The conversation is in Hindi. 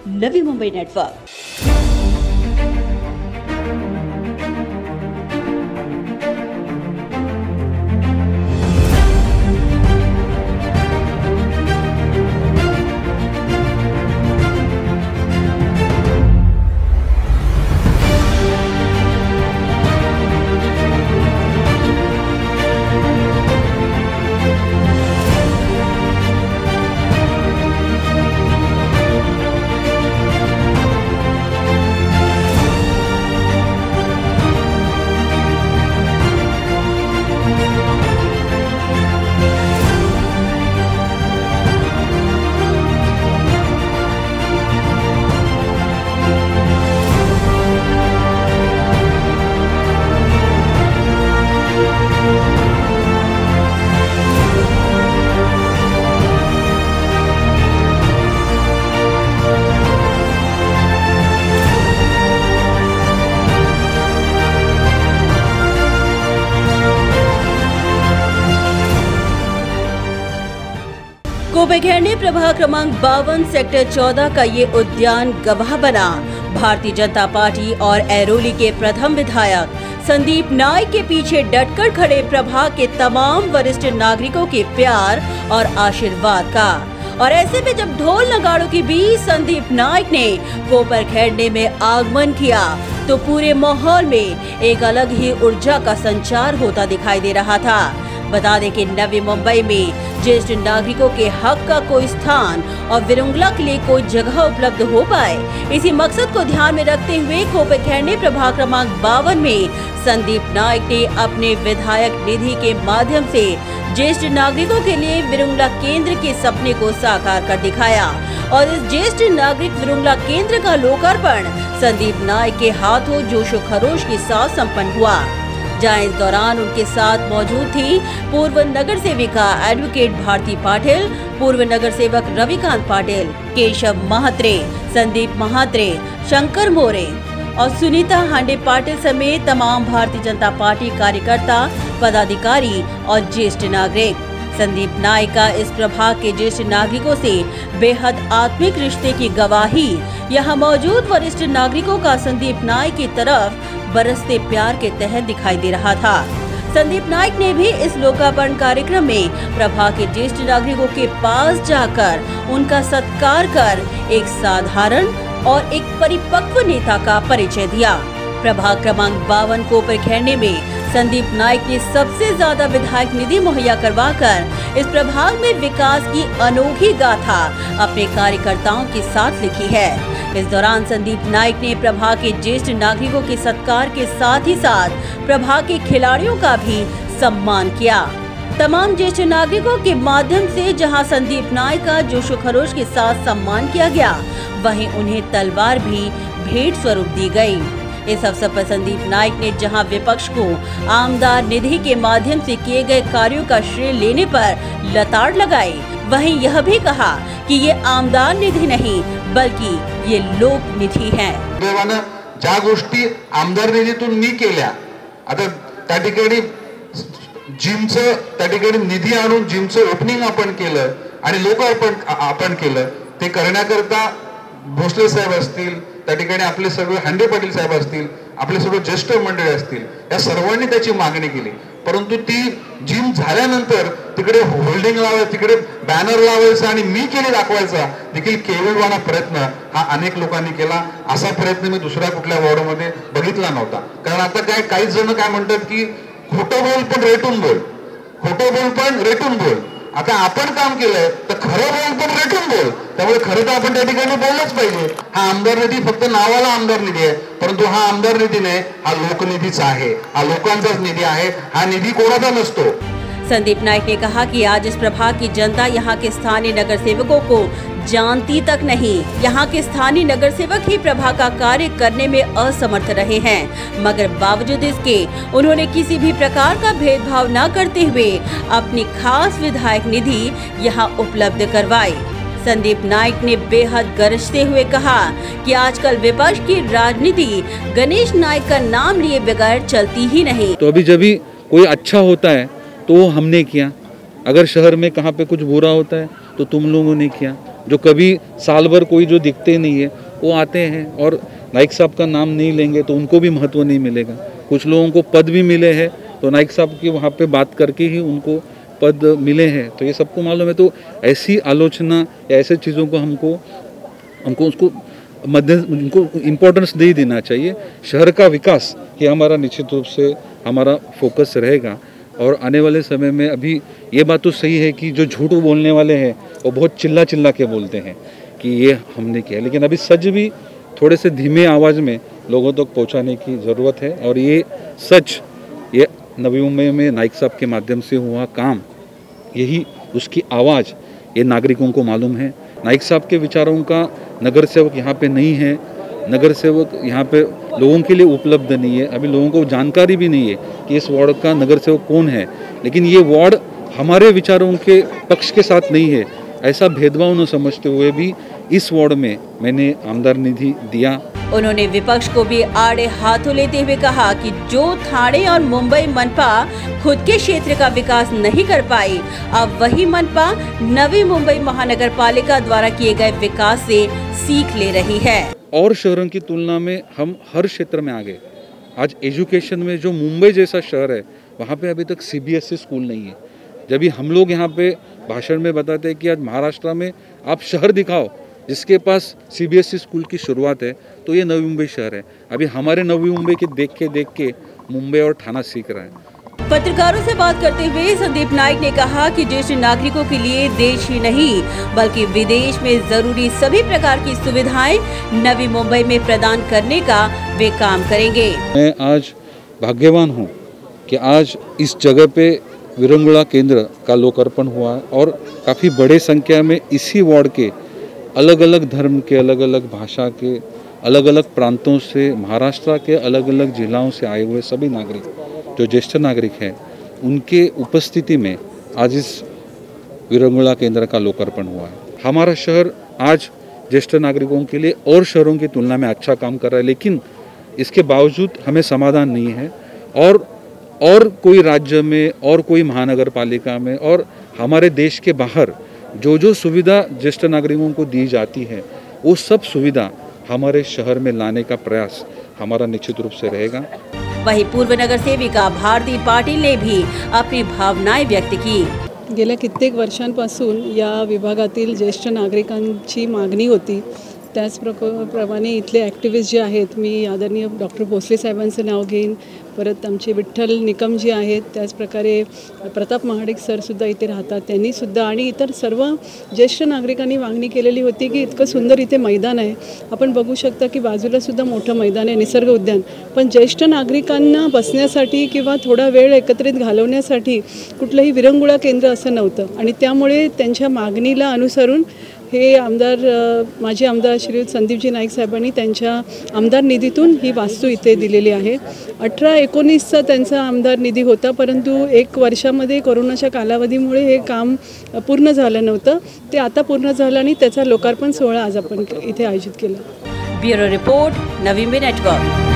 नवी मुंबई नेटवर्क। कोपेखेरने प्रभाग क्रमांक 52 सेक्टर 14 का ये उद्यान गवाह बना। भारतीय जनता पार्टी और ऐरोली के प्रथम विधायक संदीप नाइक के पीछे डटकर खड़े प्रभाग के तमाम वरिष्ठ नागरिकों के प्यार और आशीर्वाद का। और ऐसे में जब ढोल नगाड़ों के बीच संदीप नाइक ने कोपेखेरने में आगमन किया तो पूरे माहौल में एक अलग ही ऊर्जा का संचार होता दिखाई दे रहा था। बता दें कि नवी मुंबई में ज्येष्ठ नागरिकों के हक का कोई स्थान और विरंगला के लिए कोई जगह उपलब्ध हो पाए, इसी मकसद को ध्यान में रखते हुए कोपेखेरने प्रभाग क्रमांक 52 में संदीप नाइक ने अपने विधायक निधि के माध्यम से ज्येष्ठ नागरिकों के लिए विरंगला केंद्र के सपने को साकार कर दिखाया। और इस ज्येष्ठ नागरिक विरंगला केंद्र का लोकार्पण संदीप नाइक के हाथों जोशो खरोश के साथ संपन्न हुआ, जहां इस दौरान उनके साथ मौजूद थी पूर्व नगर सेविका एडवोकेट भारती पाटिल, पूर्व नगर सेवक रविकांत पाटिल, केशव महात्रे, संदीप महात्रे, शंकर मोरे और सुनीता हांडे पाटिल समेत तमाम भारतीय जनता पार्टी कार्यकर्ता, पदाधिकारी और ज्येष्ठ नागरिक। संदीप नाइक का इस प्रभाग के ज्येष्ठ नागरिकों से बेहद आत्मिक रिश्ते की गवाही यहाँ मौजूद वरिष्ठ नागरिकों का संदीप नाइक की तरफ बरसते प्यार के तहत दिखाई दे रहा था। संदीप नाइक ने भी इस लोकार्पण कार्यक्रम में प्रभाग के ज्येष्ठ नागरिकों के पास जाकर उनका सत्कार कर एक साधारण और एक परिपक्व नेता का परिचय दिया। प्रभाग क्रमांक 52 कोपेखेरने में संदीप नाइक ने सबसे ज्यादा विधायक निधि मुहैया करवाकर इस प्रभाग में विकास की अनोखी गाथा अपने कार्यकर्ताओं के साथ लिखी है। इस दौरान संदीप नाइक ने प्रभाग के ज्येष्ठ नागरिकों के सत्कार के साथ ही साथ प्रभाग के खिलाड़ियों का भी सम्मान किया। तमाम ज्येष्ठ नागरिकों के माध्यम से जहां संदीप नाइक का जोशो खरोश के साथ सम्मान किया गया, वहीं उन्हें तलवार भी भेंट स्वरूप दी गई। इस अवसर पर संदीप नाइक ने जहां विपक्ष को आमदार निधि के माध्यम से किए गए कार्यों का श्रेय लेने पर लताड़ लगाई, वहीं यह भी कहा कि ये आमदार निधि नहीं बल्कि ये लोक निधी है। देवानं ज्या गोष्टी आमदार निधीतून मी केल्या, आता त्या ठिकाणी जिमचं त्या ठिकाणी निधी आणून जिमचं ओपनिंग आपण केलं आणि लोकार्पण आपण केलं, ते करण्याकरता भोसले साहेब असतील, त्या ठिकाणी आपले सर्व हांडे पाटील साहेब असतील, आपले सर्व ज्येष्ठ मंडळी असतील, या सर्वांनी त्याची मागणी केली। परंतु ती जिम झाल्यानंतर तिकडे होल्डिंग लावायचं, तिकडे बॅनर लावायचा आणि मी केले दाखवायचा देखील केवळवाना प्रयत्न हा अनेक लोकांनी केला। असा प्रयत्न मी दुसऱ्या कुठल्या वॉर्डमध्ये बघितला नव्हता। कारण आता काही जण काय म्हणतात की खोटं बोल पण रेटून बोल, खोटं बोल पण रेटून बोल। आता आपण काम केलंय तर खरं बोल पण रेटून बोल, त्यामुळे खरं तर आपण त्या ठिकाणी बोललंच पाहिजे। हा आमदार निधी फक्त नावाला आमदार निधी आहे, परंतु हा आमदार निधी नाही, हा लोकनिधीच आहे, हा लोकांचाच निधी आहे, हा निधी कोणाचा नसतो। संदीप नाइक ने कहा कि आज इस प्रभाग की जनता यहाँ के स्थानीय नगर सेवकों को जानती तक नहीं। यहाँ के स्थानीय नगर सेवक ही प्रभाग का कार्य करने में असमर्थ रहे हैं, मगर बावजूद इसके उन्होंने किसी भी प्रकार का भेदभाव न करते हुए अपनी खास विधायक निधि यहाँ उपलब्ध करवाई। संदीप नाइक ने बेहद गरजते हुए कहा कि आजकल विपक्ष की राजनीति गणेश नाइक का नाम लिए बगैर चलती ही नहीं। तो अभी जब भी कोई अच्छा होता है तो हमने किया, अगर शहर में कहाँ पे कुछ बुरा होता है तो तुम लोगों ने किया, जो कभी साल भर कोई जो दिखते नहीं है वो आते हैं, और नाइक साहब का नाम नहीं लेंगे तो उनको भी महत्व नहीं मिलेगा। कुछ लोगों को पद भी मिले हैं तो नाइक साहब की वहाँ पे बात करके ही उनको पद मिले हैं, तो ये सबको मालूम है। तो ऐसी आलोचना या ऐसे चीज़ों को हमको उसको उनको इम्पोर्टेंस दे देना चाहिए। शहर का विकास ये हमारा निश्चित रूप से हमारा फोकस रहेगा। और आने वाले समय में अभी ये बात तो सही है कि जो झूठ बोलने वाले हैं वो बहुत चिल्ला चिल्ला के बोलते हैं कि ये हमने किया, लेकिन अभी सच भी थोड़े से धीमे आवाज़ में लोगों तक पहुंचाने की ज़रूरत है। और ये सच, ये नवी मुंबई में नाइक साहब के माध्यम से हुआ काम, यही उसकी आवाज़ ये नागरिकों को मालूम है। नाइक साहब के विचारों का नगर सेवक यहाँ पे नहीं है, नगर सेवक यहाँ पे लोगों के लिए उपलब्ध नहीं है। अभी लोगों को जानकारी भी नहीं है कि इस वार्ड का नगर सेवक कौन है, लेकिन ये वार्ड हमारे विचारों के पक्ष के साथ नहीं है, ऐसा भेदभाव न समझते हुए भी इस वार्ड में मैंने आमदार निधि दिया। उन्होंने विपक्ष को भी आड़े हाथों लेते हुए कहा कि जो ठाणे और मुंबई मनपा खुद के क्षेत्र का विकास नहीं कर पाई, अब वही मनपा नवी मुंबई महानगर पालिका द्वारा किए गए विकास से सीख ले रही है। और शहरों की तुलना में हम हर क्षेत्र में आगे। आज एजुकेशन में जो मुंबई जैसा शहर है वहाँ पे अभी तक CBSE स्कूल नहीं है। जब भी हम लोग यहाँ पे भाषण में बताते हैं कि आज महाराष्ट्र में आप शहर दिखाओ जिसके पास CBSE स्कूल की शुरुआत है, तो ये नवी मुंबई शहर है। अभी हमारे नवी मुंबई के देख के मुंबई और ठाणा सीख रहा है। पत्रकारों से बात करते हुए संदीप नाइक ने कहा कि ज्येष्ठ नागरिकों के लिए देश ही नहीं बल्कि विदेश में जरूरी सभी प्रकार की सुविधाएं नवी मुंबई में प्रदान करने का वे काम करेंगे। मैं आज भाग्यवान हूँ कि आज इस जगह पे विरंगुला केंद्र का लोकार्पण हुआ है और काफ़ी बड़े संख्या में इसी वार्ड के अलग अलग धर्म के, अलग अलग भाषा के, अलग अलग प्रांतों से, महाराष्ट्र के अलग अलग जिलाओं से आए हुए सभी नागरिक जो ज्येष्ठ नागरिक हैं उनके उपस्थिति में आज इस विरंगुला केंद्र का लोकार्पण हुआ है। हमारा शहर आज ज्येष्ठ नागरिकों के लिए और शहरों की तुलना में अच्छा काम कर रहा है, लेकिन इसके बावजूद हमें समाधान नहीं है। और कोई राज्य में और कोई महानगर पालिका में और हमारे देश के बाहर जो सुविधा ज्येष्ठ नागरिकों को दी जाती है वो सब सुविधा हमारे शहर में लाने का प्रयास हमारा निश्चित रूप से रहेगा। वहीं पूर्व नगर सेविका भारती पाटिल ने भी अपनी भावनाएं व्यक्त की। गेल्या कित्येक वर्षांपासून या विभागातील ज्येष्ठ नागरिकांची मागणी होती, त्याचप्रमाणे इथले ॲक्टिव्हिस्ट जे आहेत, मी आदरणीय डॉक्टर भोसले साहेबांचं नाव घेईन, परत आमचे विठ्ठल निकम जे आहेत, त्याचप्रकारे प्रताप महाडिक सरसुद्धा इथे राहतात, त्यांनीसुद्धा आणि इतर सर्व ज्येष्ठ नागरिकांनी मागणी केलेली होती की इतकं सुंदर इथे मैदान आहे, आपण बघू शकता की बाजूलासुद्धा मोठं मैदान आहे, निसर्ग उद्यान, पण ज्येष्ठ नागरिकांना बसण्यासाठी किंवा थोडा वेळ एकत्रित घालवण्यासाठी कुठलंही विरंगुळा केंद्र असं नव्हतं आणि त्यामुळे त्यांच्या मागणीला अनुसरून हे माजी आमदार श्री संदीपजी नाईक साहेबांनी त्यांच्या आमदार निधीतून ही वास्तू इथे दिलेली आहे। 18-19चा त्यांचा आमदार निधी होता, परंतु 1 वर्षामध्ये कोरोनाच्या कालावधीमुळे हे काम पूर्ण झालं नव्हतं, ते आता पूर्ण झालं आणि त्याचा लोकार्पण सोहळा आज आपण इथे आयोजित केला। Bureau report, Navi Mumbai network.